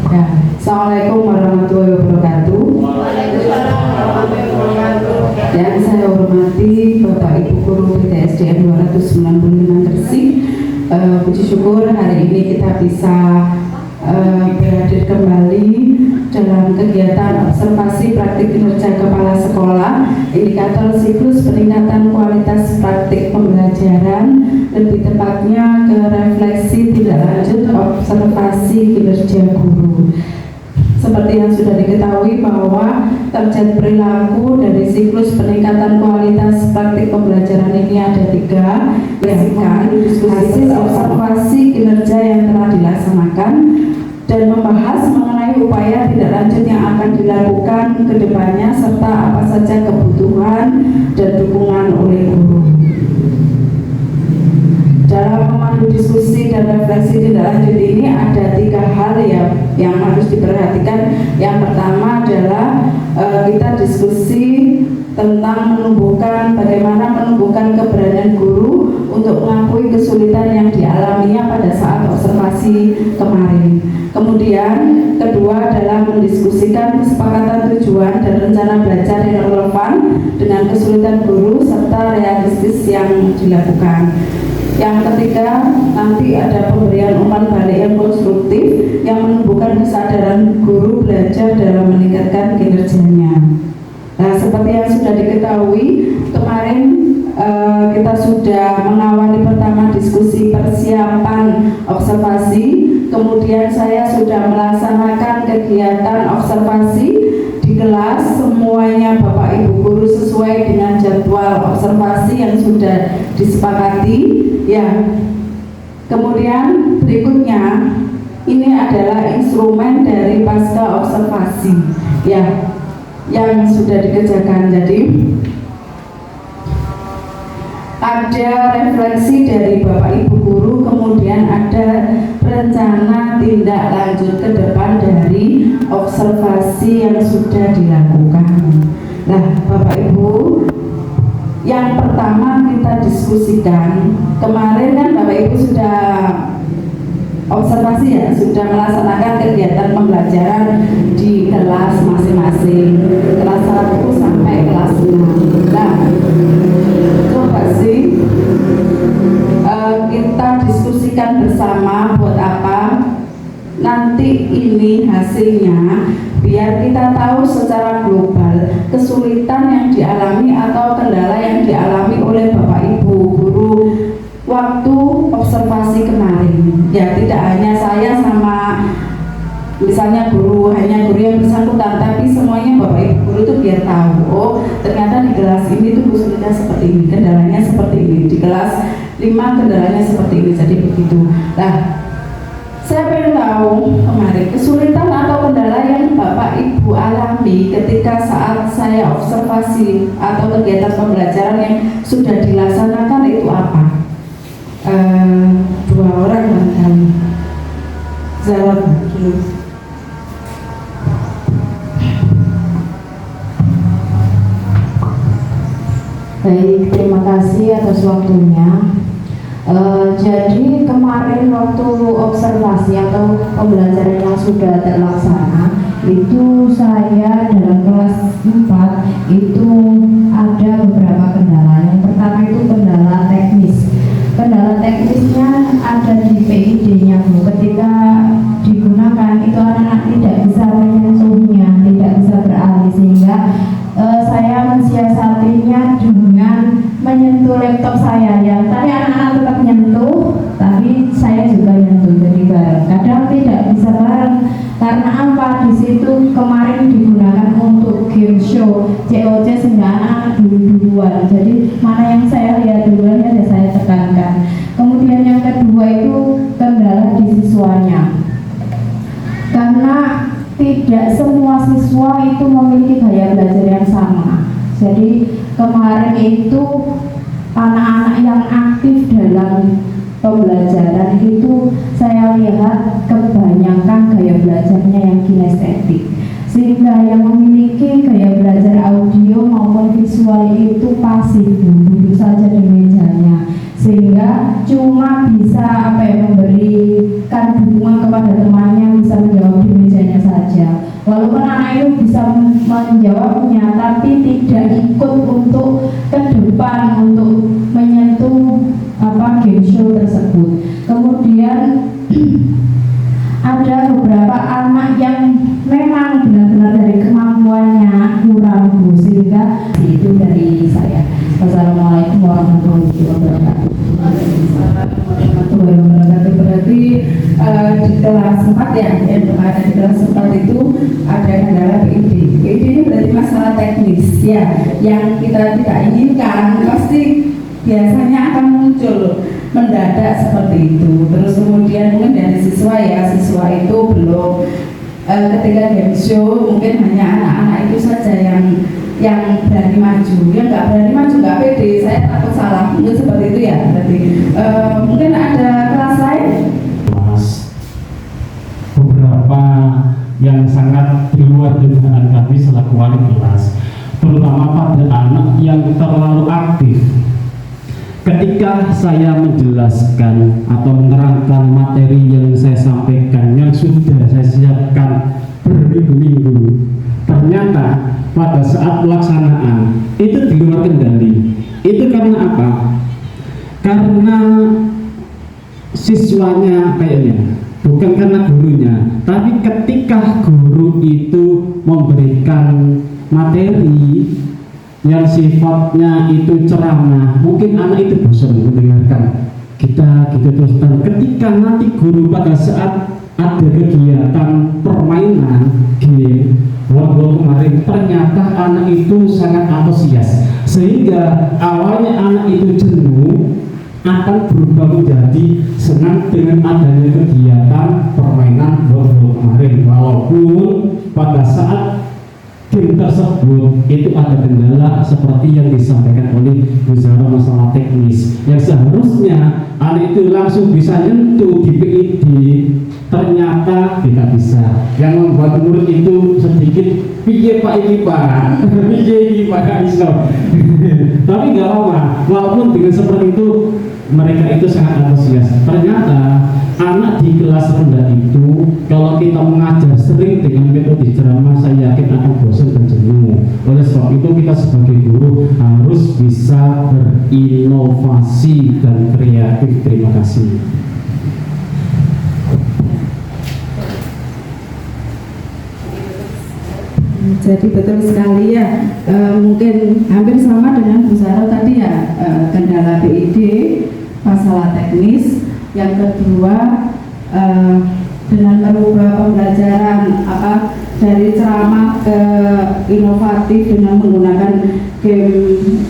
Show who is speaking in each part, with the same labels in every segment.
Speaker 1: Ya, Assalamualaikum warahmatullahi wabarakatuh. Yang saya hormati Bapak Ibu Guru PTSDN 295 Gresik. Puji syukur hari ini kita bisa berhadir kembali dalam kegiatan observasi praktik kinerja kepala sekolah, indikator siklus peningkatan kualitas praktik pembelajaran, lebih tepatnya ke refleksi tindak lanjut observasi kinerja guru. Seperti yang sudah diketahui bahwa target perilaku dari siklus peningkatan kualitas praktik pembelajaran ini ada 3, yaitu hasil observasi kinerja yang telah dilaksanakan dan membahas mengenai upaya tindak lanjut yang akan dilakukan ke depannya serta apa saja kebutuhan dan dukungan oleh guru. Dalam memandu diskusi dan refleksi tindak lanjut ini ada 3 hal yang harus diperhatikan. Yang pertama adalah kita diskusi tentang bagaimana menumbuhkan keberanian guru untuk mengakui kesulitan yang dialaminya pada saat observasi kemarin. Kemudian kedua adalah mendiskusikan kesepakatan tujuan dan rencana belajar yang relevan dengan kesulitan guru serta realistis yang dilakukan. Yang ketiga, nanti ada pemberian umpan balik yang konstruktif yang menumbuhkan kesadaran guru belajar dalam meningkatkan kinerjanya. Nah, seperti yang sudah diketahui, kemarin kita sudah mengawali pertama diskusi persiapan observasi, kemudian saya sudah melaksanakan kegiatan observasi di kelas, semuanya Bapak Ibu Guru sesuai dengan jadwal observasi yang sudah disepakati. Ya, kemudian berikutnya ini adalah instrumen dari pasca observasi ya yang sudah dikerjakan. Jadi ada refleksi dari Bapak Ibu Guru, kemudian ada rencana tindak lanjut ke depan dari observasi yang sudah dilakukan. Nah, Bapak Ibu, yang pertama kita diskusikan, kemarin kan Bapak Ibu sudah observasi ya, sudah melaksanakan kegiatan pembelajaran di kelas masing-masing, kelas 1 sampai kelas 6. Nah, coba sih kita diskusikan bersama buat apa nanti ini hasilnya, biar kita tahu secara global kesulitan yang dialami atau kendala yang dialami oleh Bapak Ibu Guru waktu observasi kemarin. Ya, tidak hanya saya sama misalnya hanya guru yang bersangkutan, tapi semuanya Bapak Ibu Guru itu biar tahu, oh ternyata di kelas ini tuh kesulitan seperti ini, kendalanya seperti ini, di kelas 5 kendalanya seperti ini, jadi begitu. Nah, saya pengen tahu kemarin kesulitan atau kendala yang Bapak Ibu alami ketika saat saya observasi atau kegiatan pembelajaran yang sudah dilaksanakan itu apa? 2 orang barangkali jawab dulu.
Speaker 2: Baik, terima kasih atas waktunya. Jadi kemarin waktu observasi atau pembelajaran yang sudah terlaksana itu saya dalam kelas 4 itu ada beberapa kendala. Yang pertama itu kendala teknis. Kendala teknisnya ada di PID-nya Bu. Ketika digunakan itu anak-anak tidak bisa menyentuhnya, tidak bisa beralih, sehingga saya mensiasatinya dengan menyentuh laptop saya ya. Tadi anak-anak tetap menyentuh, tapi saya juga nyentuh, jadi bareng. Kadang tidak bisa bareng karena apa? Di situ kemarin digunakan untuk game show COC sehingga anak-anak duluan. Jadi mana yang saya lihat duluan ya saya tekankan. Kemudian yang kedua itu kendala di siswanya. Karena tidak semua siswa itu memiliki gaya belajar yang sama. Jadi kemarin itu anak-anak yang aktif dalam pembelajaran itu saya lihat kebanyakan gaya belajarnya yang kinestetik, sehingga yang memiliki gaya belajar audio maupun visual itu pasif, duduk saja di mejanya, sehingga cuma bisa memberikan dukungan kepada temannya, bisa menjawab di meja walaupun anak itu bisa menjawabnya tapi tidak ikut untuk ke depan untuk menyentuh game show tersebut. Kemudian ada beberapa anak yang memang benar-benar dari kemampuannya kurang, Bu, sehingga itu dari saya. Wassalamualaikum warahmatullahi wabarakatuh.
Speaker 1: Warahmatullahi wabarakatuh. Berarti di kelas 4 ya, yang ada di kelas 4 itu ada kendala PID. PID ini berarti masalah teknis ya, yang kita tidak inginkan pasti biasanya akan muncul mendadak seperti itu. Terus kemudian mungkin dari siswa itu belum ketika game show mungkin hanya anak-anak itu saja yang berani maju, yang nggak berani maju nggak pede, saya takut salah, mungkin seperti itu ya. Berarti mungkin ada kelas lain.
Speaker 3: Beberapa yang sangat di luar dugaan kami selaku wali kelas, terutama pada anak yang terlalu aktif. Ketika saya menjelaskan atau menerangkan materi yang saya sampaikan, yang sudah saya siapkan berminggu-minggu, ternyata pada saat pelaksanaan itu di luar kendali. Itu karena apa? Karena siswanya kayaknya, bukan karena gurunya, tapi ketika guru itu memberikan materi yang sifatnya itu ceramah, mungkin anak itu bosan mendengarkan kita gitu terus. Dan ketika nanti guru pada saat ada kegiatan permainan game workshop kemarin, ternyata anak itu sangat antusias, sehingga awalnya anak itu jenuh akan berubah menjadi senang dengan adanya kegiatan permainan workshop kemarin, walaupun pada saat game tersebut itu ada kendala seperti yang disampaikan oleh Bu Zahra masalah teknis, yang seharusnya anak itu langsung bisa nyentuh di PID, ternyata tidak bisa, yang membuat murid itu sedikit pikir Pak ini Pak pikir ini Pak iso tapi nggak apa-apa, walaupun dengan seperti itu mereka itu sangat antusias. Ternyata anak di kelas rendah itu kalau kita mengajar sering dengan metode ceramah, saya yakin akan bosan dan jenuh. Oleh sebab itu kita sebagai guru harus bisa berinovasi dan kreatif. Terima kasih.
Speaker 1: Jadi betul sekali ya, mungkin hampir sama dengan Bu Zahra tadi ya, kendala PID, masalah teknis. Yang kedua, dengan merubah pembelajaran dari ceramah ke inovatif dengan menggunakan game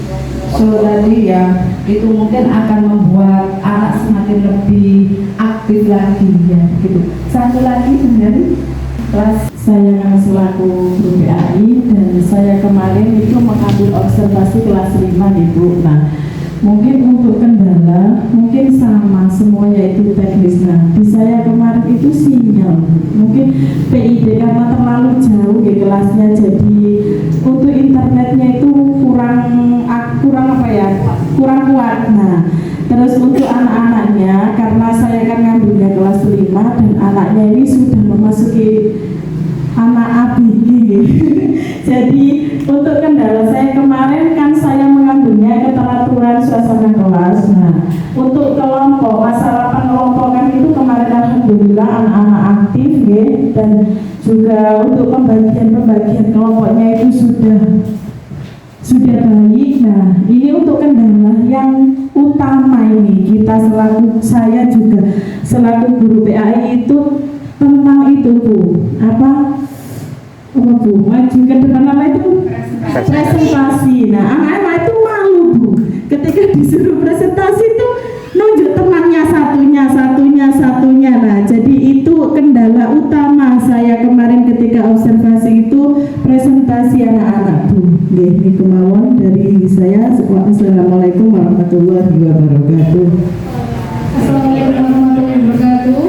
Speaker 1: show tadi ya, itu mungkin akan membuat anak semakin lebih aktif lagi ya gitu. Satu lagi dari kelas saya selaku guru PAI, dan saya kemarin itu mengambil observasi kelas 5 Ibu. Nah, mungkin untuk kendala mungkin sama semua, yaitu teknis. Nah, di saya kemarin itu sinyal, mungkin PID karena terlalu jauh di kelasnya, jadi untuk internetnya itu kurang kuat. Nah, terus untuk anak-anaknya, karena saya kan ngambilnya kelas 5 dan anaknya ini sudah memasuki anak ABG jadi untuk kendala saya kemarin kan saya mengambilnya keteraturan suasana kelas. Nah, untuk kelompok, masalah pengelompokan itu kemarin alhamdulillah anak-anak aktif ya, dan juga untuk pembagian kelompoknya itu sudah baik. Nah, ini untuk kendala yang utama ini saya juga selaku guru PAI itu tentang itu Bu, Bu, maju ke depan itu presentasi. Nah, anak-anak itu malu Bu, ketika disuruh presentasi itu nunjuk temannya satunya. Nah, jadi itu kendala utama saya kemarin ketika observasi itu presentasi anak-anak Bu. Ini kemauan dari saya. Assalamualaikum warahmatullahi wabarakatuh.
Speaker 4: Assalamualaikum warahmatullahi wabarakatuh.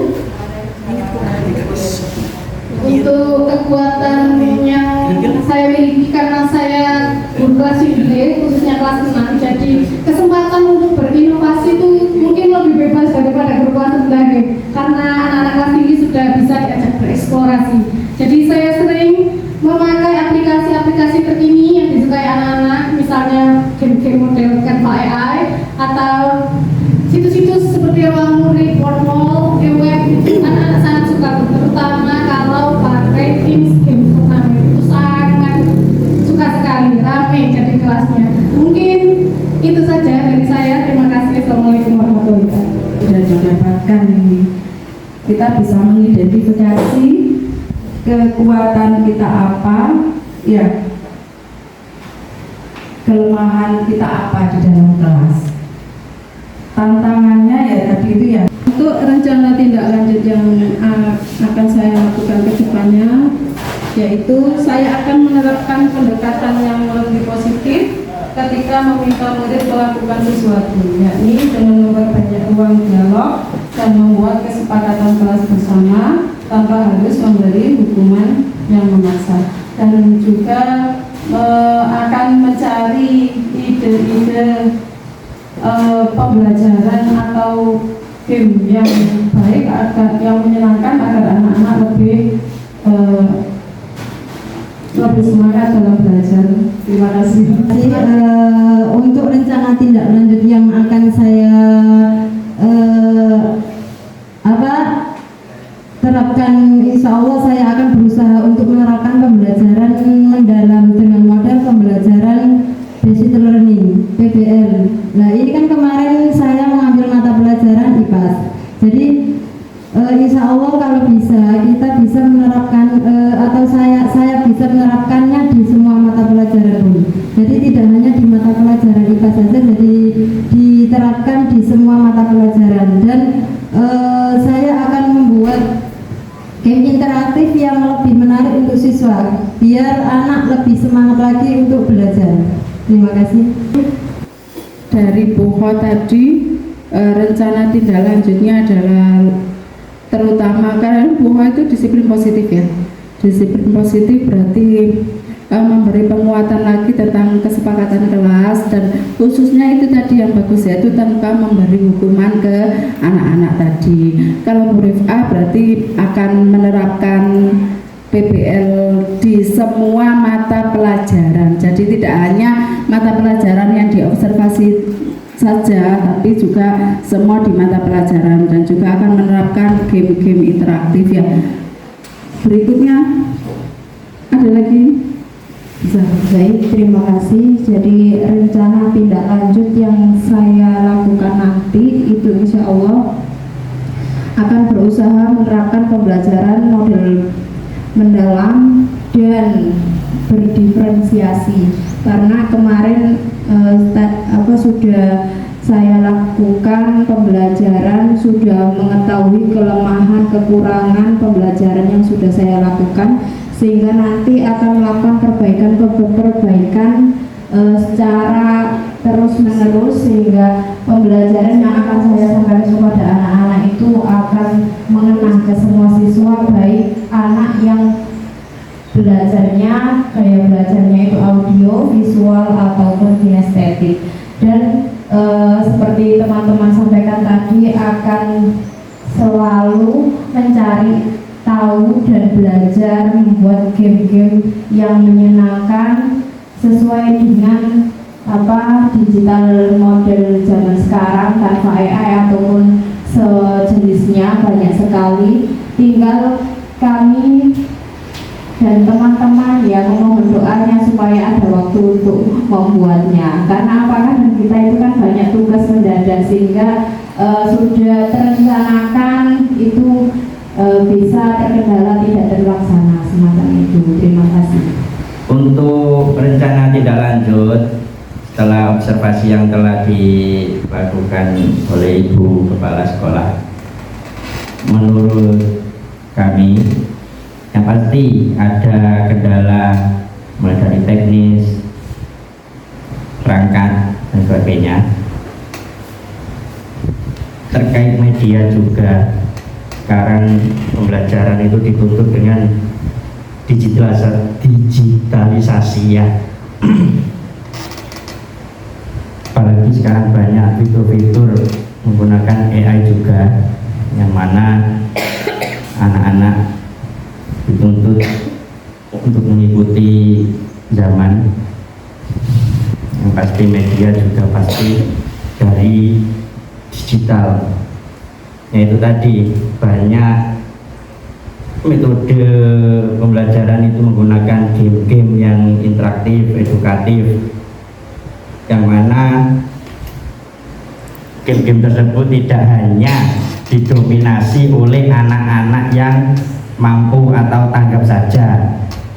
Speaker 4: Untuk kekuatan yang saya miliki karena saya guru kelas YD, khususnya kelas 6, jadi kesempatan untuk berinovasi itu mungkin lebih bebas daripada guru kelas rendah, karena anak-anak kelas tinggi sudah bisa diajak bereksplorasi. Jadi saya sering
Speaker 1: kita bisa mengidentifikasi kekuatan kita apa, ya, kelemahan kita apa di dalam kelas. Tantangannya ya tadi itu ya.
Speaker 4: Untuk rencana tindak lanjut yang akan saya lakukan ke depannya, yaitu saya akan menerapkan pendekatan yang lebih positif ketika meminta murid melakukan sesuatu, yakni dengan memperbanyak ruang dialog dan membuat kesepakatan kelas bersama tanpa harus memberi hukuman yang memaksa, dan juga akan mencari ide-ide pembelajaran atau game yang baik, yang menyenangkan agar anak-anak lebih semangat dalam belajar. Terima kasih.
Speaker 2: Untuk rencana tindak lanjut yang akan saya terapkan, insya Allah saya akan berusaha untuk menerapkan pembelajaran mendalam dengan model pembelajaran basic learning (PBL). Nah, ini kan kemarin saya mengambil mata pelajaran IPAS. Jadi insya Allah kalau bisa kita bisa menerapkan atau saya bisa menerapkannya di semua mata pelajaran pun. Jadi tidak hanya di mata pelajaran IPA saja, jadi diterapkan di semua mata pelajaran. Dan saya akan membuat game interaktif yang lebih menarik untuk siswa, biar anak lebih semangat lagi untuk belajar. Terima kasih.
Speaker 1: Dari Buho tadi, rencana tindak lanjutnya adalah terutama karena Buho itu disiplin positif ya. Disiplin positif berarti memberi penguatan lagi tentang kesepakatan kelas, dan khususnya itu tadi yang bagus yaitu tanpa memberi hukuman ke anak-anak tadi. Kalau huruf A berarti akan menerapkan PBL di semua mata pelajaran. Jadi tidak hanya mata pelajaran yang diobservasi saja, tapi juga semua di mata pelajaran, dan juga akan menerapkan game-game interaktif ya. Berikutnya ada lagi.
Speaker 2: Baik, terima kasih. Jadi rencana tindak lanjut yang saya lakukan nanti itu insya Allah akan berusaha menerapkan pembelajaran model mendalam dan berdiferensiasi, karena kemarin sudah saya lakukan pembelajaran, sudah mengetahui kelemahan kekurangan pembelajaran yang sudah saya lakukan, sehingga nanti akan melakukan perbaikan secara terus menerus, sehingga pembelajaran yang akan saya sampaikan kepada anak-anak itu akan mengena ke semua siswa, baik anak yang belajarnya gaya belajarnya itu audio, visual ataupun kinestetik. Dan seperti teman-teman sampaikan tadi, akan selalu mencari tahu dan belajar membuat game-game yang menyenangkan sesuai dengan digital model zaman sekarang tanpa AI ataupun sejenisnya, banyak sekali. Tinggal kami dan teman-teman ya memohon doanya supaya ada waktu untuk membuatnya, karena apakah kita itu kan banyak tugas mendadak, sehingga sudah terencanakan itu bisa terkendala, tidak terlaksana semacam itu. Terima kasih.
Speaker 5: Untuk rencana tindak lanjut setelah observasi yang telah dilakukan oleh Ibu Kepala Sekolah, menurut kami yang pasti ada kendala mulai dari teknis, perangkat dan sebagainya. Terkait media juga, sekarang pembelajaran itu dituntut dengan digitalisasi ya. Apalagi sekarang banyak fitur-fitur menggunakan AI juga, yang mana anak-anak dituntut untuk mengikuti zaman. Yang pasti media juga pasti dari digital, yaitu tadi banyak metode pembelajaran itu menggunakan game-game yang interaktif, edukatif, yang mana game-game tersebut tidak hanya didominasi oleh anak-anak yang mampu atau tanggap saja,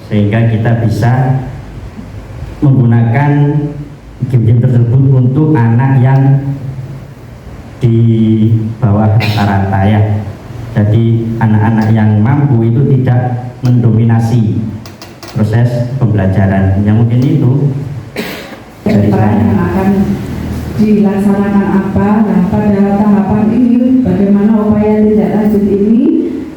Speaker 5: sehingga kita bisa menggunakan game-game tersebut untuk anak yang di bawah rata-rata ya. Jadi anak-anak yang mampu itu tidak mendominasi proses pembelajaran. Yang mungkin itu dari
Speaker 1: Depan yang akan dilaksanakan apa? Nah, pada tahapan ini bagaimana upaya tindak lanjut ini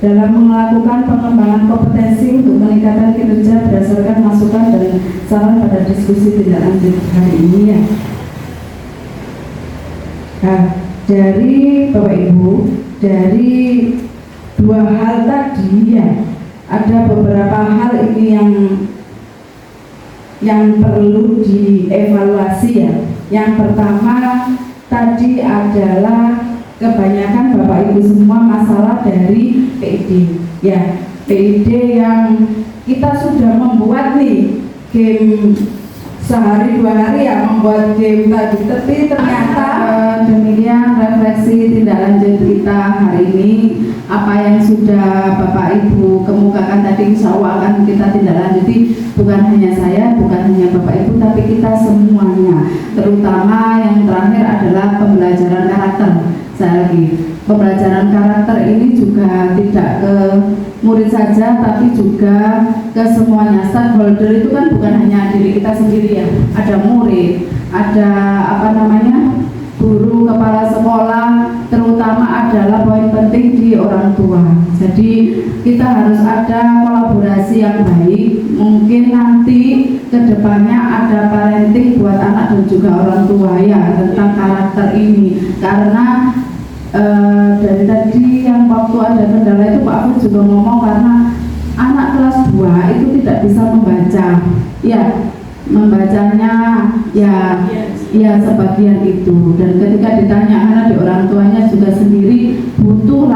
Speaker 1: dalam melakukan pengembangan kompetensi untuk meningkatkan kinerja berdasarkan masukan dan saran pada diskusi tindak lanjut hari ini ya. Nah, dari Bapak Ibu, dari dua hal tadi ya, ada beberapa hal ini yang perlu dievaluasi ya. Yang pertama tadi adalah kebanyakan Bapak Ibu semua masalah dari PID ya, PID yang kita sudah membuat nih game sehari dua hari ya, membuat game tadi, tapi ternyata demikian refleksi tindak lanjut kita hari ini. Apa yang sudah Bapak Ibu kemukakan tadi insya Allah akan kita tindak lanjuti, bukan hanya saya, bukan hanya Bapak Ibu, tapi kita semuanya. Terutama yang terakhir adalah pembelajaran karakter. Saya lagi, pembelajaran karakter ini juga tidak ke murid saja, tapi juga ke semuanya. Stakeholder itu kan bukan hanya diri kita sendiri ya, ada murid, ada guru, kepala sekolah, terutama adalah poin penting di orang tua. Jadi kita harus ada kolaborasi yang baik. Mungkin nanti kedepannya ada parenting buat anak dan juga orang tua ya tentang karakter ini. Karena dari tadi yang waktu ada kendala itu Pak Afif juga ngomong, karena anak kelas 2 itu tidak bisa membaca ya, membacanya ya sebagian itu. Dan ketika ditanya anak di orang tuanya juga sendiri butuh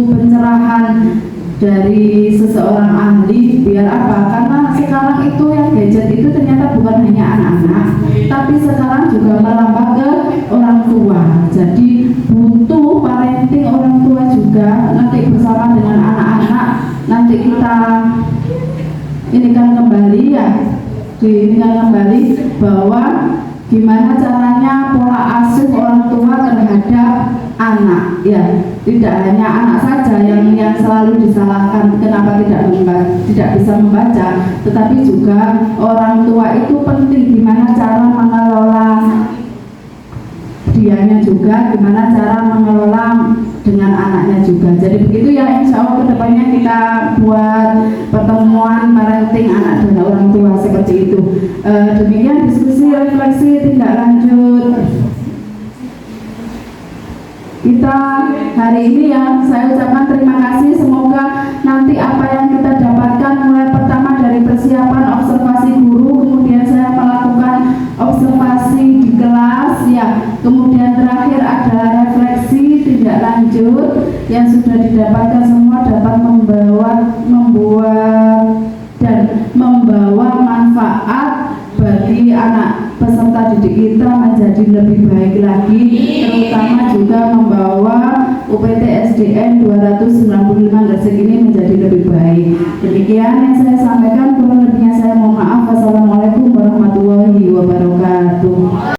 Speaker 1: pencerahan dari seseorang ahli. Biar apa? Karena sekarang itu yang gadget itu ternyata bukan hanya anak-anak, tapi sekarang juga merambah ke orang tua. Jadi butuh parenting orang tua juga nanti bersama dengan anak-anak. Nanti kita ini kan kembali ya, diingatkan kembali bahwa gimana caranya pola asuh orang tua terhadap anak ya, tidak hanya anak saja yang selalu disalahkan kenapa tidak bisa membaca, tetapi juga orang tua itu penting gimana cara mengelola dianya juga, gimana cara mengelola dengan anaknya juga. Jadi begitu ya, insya Allah kedepannya kita buat pertemuan parenting anak dan orang tua seperti itu. Demikian diskusi refleksi tindak lanjut kita hari ini ya. Saya ucapkan terima kasih, semoga nanti apa yang kita dapatkan mulai pertama dari persiapan observasi guru, kemudian saya melakukan observasi di kelas ya, kemudian terakhir adalah refleksi tindak lanjut yang sudah didapatkan semua dapat membawa manfaat bagi anak peserta didik kita menjadi lebih baik lagi, terutama juga membawa UPT SDN 295 Gresik ini menjadi lebih baik. Demikian yang saya sampaikan.